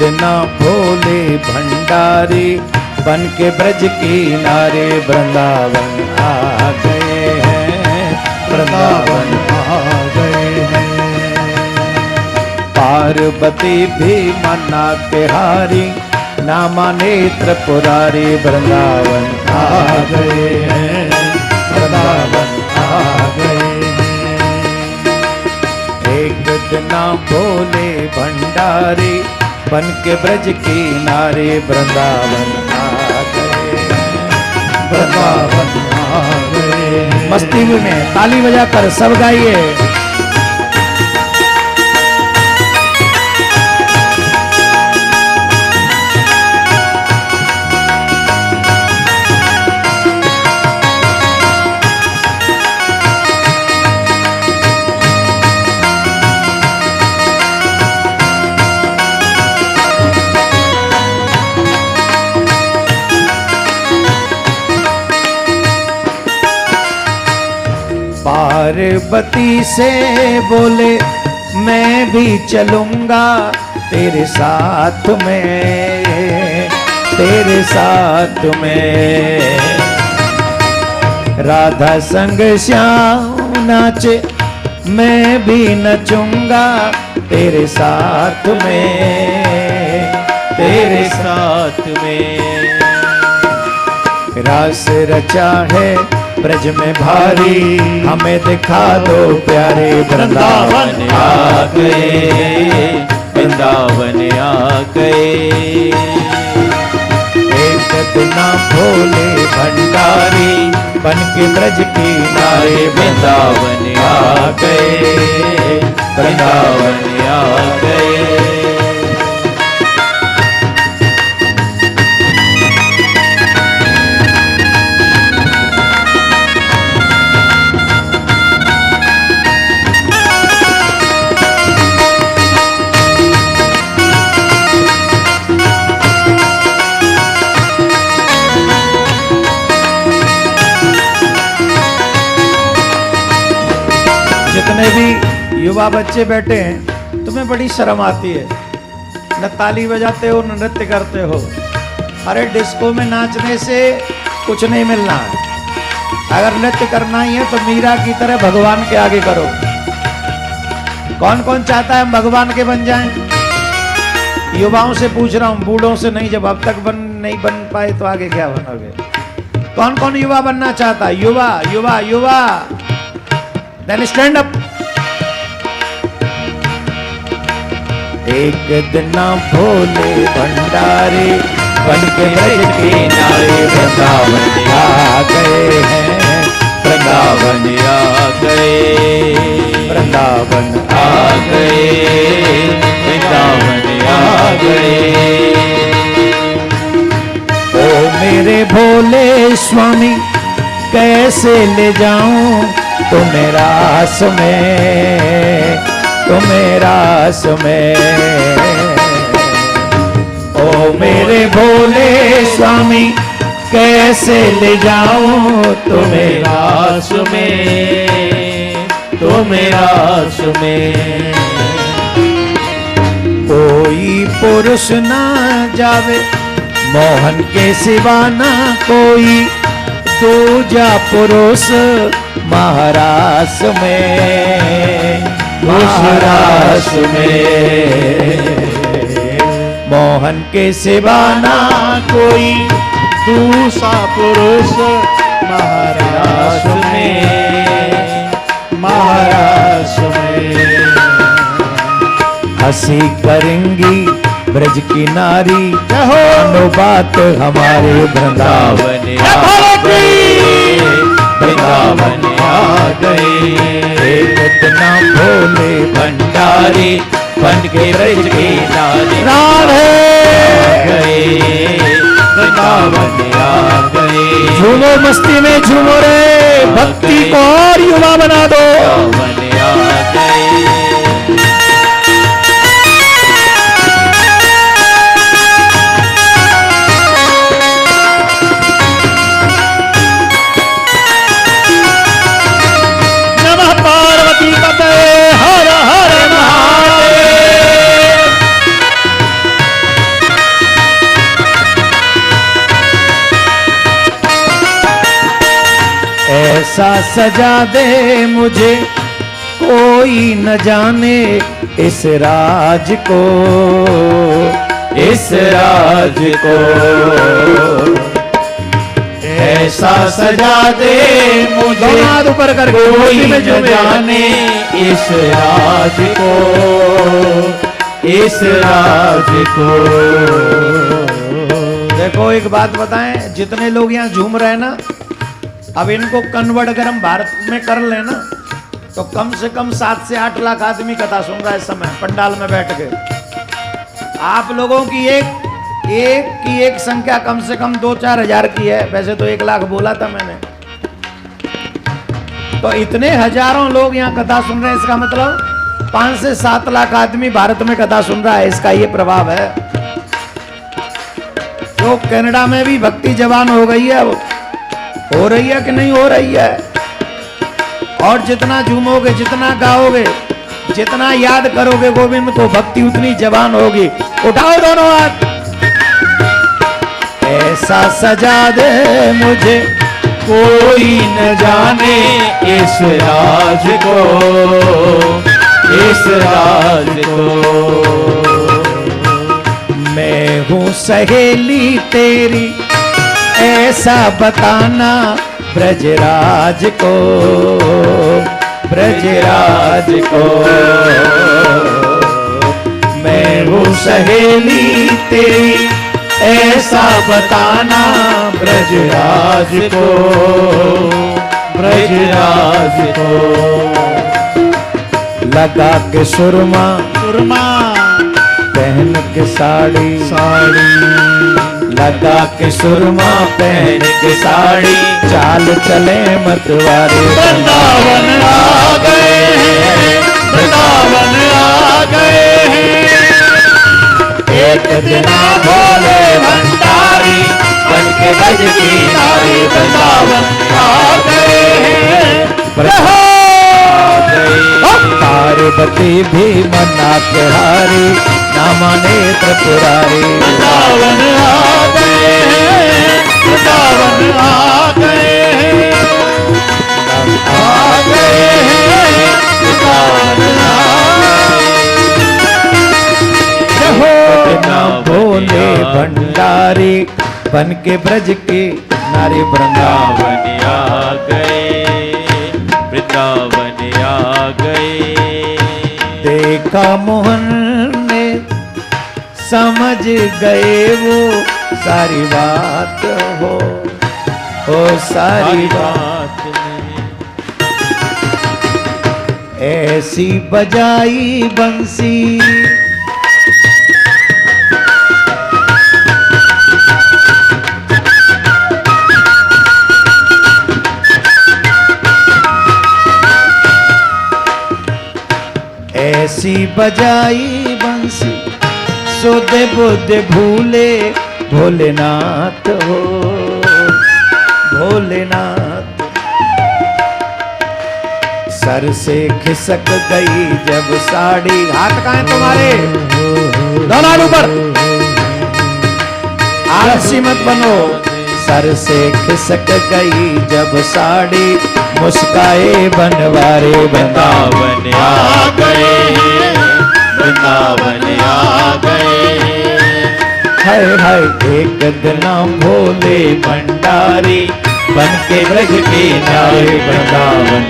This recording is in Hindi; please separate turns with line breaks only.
दिन भोले भंडारी बन के ब्रज किनारे वृंदावन आ गए हैं, वृंदावन आ गए हैं। पार्वती भी मना के हारी ना माने त्रिपुरारी वृंदावन आ गए हैं, वृंदावन आ गए हैं। एक दिन भोले भंडारी बन के ब्रज किनारे वृंदावन आ गए हैं, वृंदावन आ गए हैं। मस्ती में ताली बजाकर सब गाइए। पार्वती से बोले मैं भी चलूंगा तेरे साथ में, तेरे साथ में। राधा संग श्याम नाचे मैं भी नचूंगा तेरे साथ में, तेरे साथ में। रास रचा है ब्रज में भारी हमें दिखा दो प्यारे वृंदावन आ गए, वृंदावन आ गए। एक दिन भोले भंडारी बन के ब्रज किनारे वृंदावन आ गए, वृंदावन आ गए। जितने भी युवा बच्चे बैठे हैं तुम्हें बड़ी शर्म आती है, न ताली बजाते हो न नृत्य करते हो। अरे डिस्को में नाचने से कुछ नहीं मिलना है। अगर नृत्य करना ही है तो मीरा की तरह भगवान के आगे करो। कौन कौन चाहता है हम भगवान के बन जाएं? युवाओं से पूछ रहा हूं, बूढ़ों से नहीं। जब अब तक नहीं बन पाए तो आगे क्या बनोगे? कौन कौन युवा बनना चाहता है? युवा युवा युवा, देन स्टैंड अप। एक दिन भोले भंडारी बन के ब्रज किनारे वृंदावन आ गए हैं, वृंदावन आ गए, वृंदावन आ गए, वृंदावन आ गए। ओ मेरे भोले स्वामी कैसे ले जाऊं तुम्हें रास में, तुम्हें रास में। ओ मेरे भोले स्वामी कैसे ले जाऊं तुम्हें रास में, तुम्हें रास में। कोई पुरुष ना जावे मोहन के सिवा ना कोई दूजा पुरुष महारास में, महारास में। मोहन के सिवा ना कोई दूसरा पुरुष महारास में, महारास में। हंसी करेंगी ब्रज की नारी मानो बात हमारे वृंदावन आ गए, वृंदावन आ गए। एक दिन भोले भंडारी बन के ब्रज की नारी आ गए, वृंदावन आ गए। झूमो मस्ती में झूमो रे, भक्ति को और युवा बना दो। वृंदावन आ गए। ऐसा सजा दे मुझे कोई न जाने इस राज को, इस राज को। ऐसा सजा दे मुझे ऊपर कर कोई न जाने इस राज को, इस राज को। देखो एक बात बताएं, जितने लोग यहाँ झूम रहे हैं ना, अब इनको कन्वर्ट अगर हम भारत में कर लेना तो कम से कम 7 से 8 लाख आदमी कथा सुन रहा है इस समय पंडाल में बैठ के। आप लोगों की एक संख्या कम से कम 2-4 हजार की है, वैसे तो 1 लाख बोला था मैंने। तो इतने हजारों लोग यहाँ कथा सुन रहे हैं, इसका मतलब 5 से 7 लाख आदमी भारत में कथा सुन रहा है। इसका ये प्रभाव है। तो कनाडा में भी भक्ति जवान हो गई है, हो रही है कि नहीं हो रही है? और जितना झूमोगे, जितना गाओगे, जितना याद करोगे गोविंद को, भक्ति उतनी जवान होगी। उठाओ दोनों हाथ। ऐसा सजा दे मुझे कोई न जाने इस राज को, इस राज को। मैं हूँ सहेली तेरी ऐसा बताना ब्रजराज को, ब्रजराज को। मैं हूँ सहेली तेरी ऐसा बताना ब्रजराज को, ब्रजराज को। लगा के सुरमा, सुरमा पहन के साड़ी, साड़ी लगा के सुरमा पहन के साड़ी, चाल चले मतवारी। वृंदावन आ गए हैं, वृंदावन आ गए हैं। एक दिन भोले भंडारी बन के ब्रज की नारी, वृंदावन आ गए हैं। पार्वती भी मना के हारी, ना माने त्रिपुरारी। वृंदावन आ गए हैं, वृंदावन आ गए हैं, आ गए हैं, वृंदावन ना भोले भंडारी बन के ब्रज की नारी। वृंदावन आ गए, वृंदावन आ गए। देखा मोहन ने समझ गए वो सारी बात हो सारी बात। ऐसी बजाई बंसी ऐसी बजाई बंसी, सुध बुध भूले भोलेनाथ हो, भोलेनाथ। सर से खिसक गई जब साड़ी। हाथ कहाँ हैं तुम्हारे? दोनों हाथ ऊपर। आलसी मत बनो। सर से खिसक गई जब साड़ी, मुस्काए बनवारे। वृंदावन आ गए हैं, वृंदावन आ गए हैं। हाय हाय एक दिन भोले भंडारी बन के ब्रज की नारी। वृंदावन